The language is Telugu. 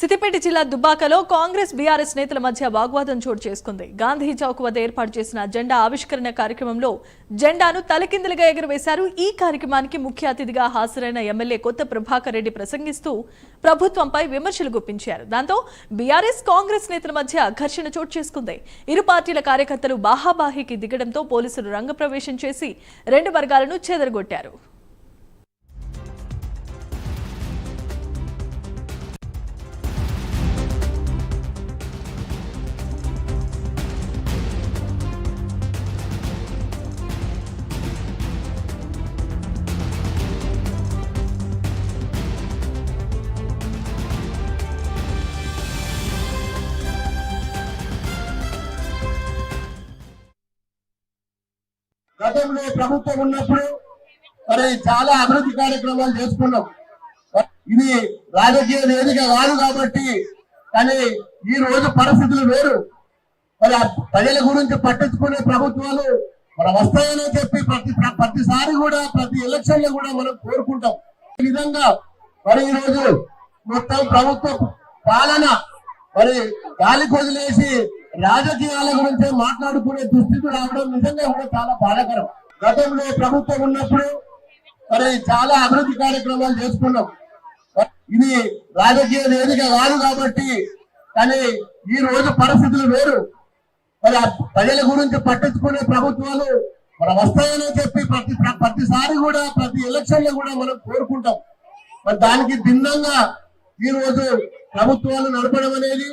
సిద్దిపేట జిల్లా దుబ్బాకలో కాంగ్రెస్ బీఆర్ఎస్ నేతల మధ్య వాగ్వాదం చోటు చేసుకుంది. గాంధీ చౌక్ వద్ద ఏర్పాటు చేసిన జెండా ఆవిష్కరణ కార్యక్రమంలో జెండాను తలకిందులుగా ఎగురవేశారు. ఈ కార్యక్రమానికి ముఖ్య అతిథిగా హాజరైన ఎమ్మెల్యే కొత్త ప్రభాకర్ రెడ్డి ప్రసంగిస్తూ ప్రభుత్వంపై విమర్శలు గుప్పించారు. దాంతో బీఆర్ఎస్ కాంగ్రెస్ నేతల మధ్య ఘర్షణ చోటు చేసుకుంది. ఇరు పార్టీల కార్యకర్తలు బాహాబాహికి దిగడంతో పోలీసులు రంగప్రవేశం చేసి రెండు వర్గాలను చెదరగొట్టారు. గతంలో ప్రభుత్వం ఉన్నప్పుడు మరి చాలా అభివృద్ధి కార్యక్రమాలు చేసుకున్నాం. ఇది రాజకీయ వేదిక కాదు కాబట్టి, కానీ ఈ రోజు పరిస్థితులు వేరు. మరి ప్రజల గురించి పట్టించుకునే ప్రభుత్వాలు మనం వస్తాయని చెప్పి ప్రతిసారి కూడా ప్రతి ఎలక్షన్ లో కూడా మనం కోరుకుంటాం. ఈ విధంగా మరి ఈ రోజు మొత్తం ప్రభుత్వ పాలన మరి గాలికి వదిలేసి రాజకీయాల గురించి మాట్లాడుకునే దుస్థితి రావడం నిజంగా కూడా చాలా బాధాకరం. గతంలో ప్రభుత్వం ఉన్నప్పుడు మరి చాలా అభివృద్ధి కార్యక్రమాలు చేసుకున్నాం. ఇది రాజకీయ వేదిక కాదు కాబట్టి, కానీ ఈ రోజు పరిస్థితులు వేరు. మరి ప్రజల గురించి పట్టించుకునే ప్రభుత్వాలు మనం వస్తాయని చెప్పి ప్రతిసారి కూడా ప్రతి ఎలక్షన్ లో కూడా మనం కోరుకుంటాం. మరి దానికి భిన్నంగా ఈ రోజు ప్రభుత్వాలు నడపడం అనేది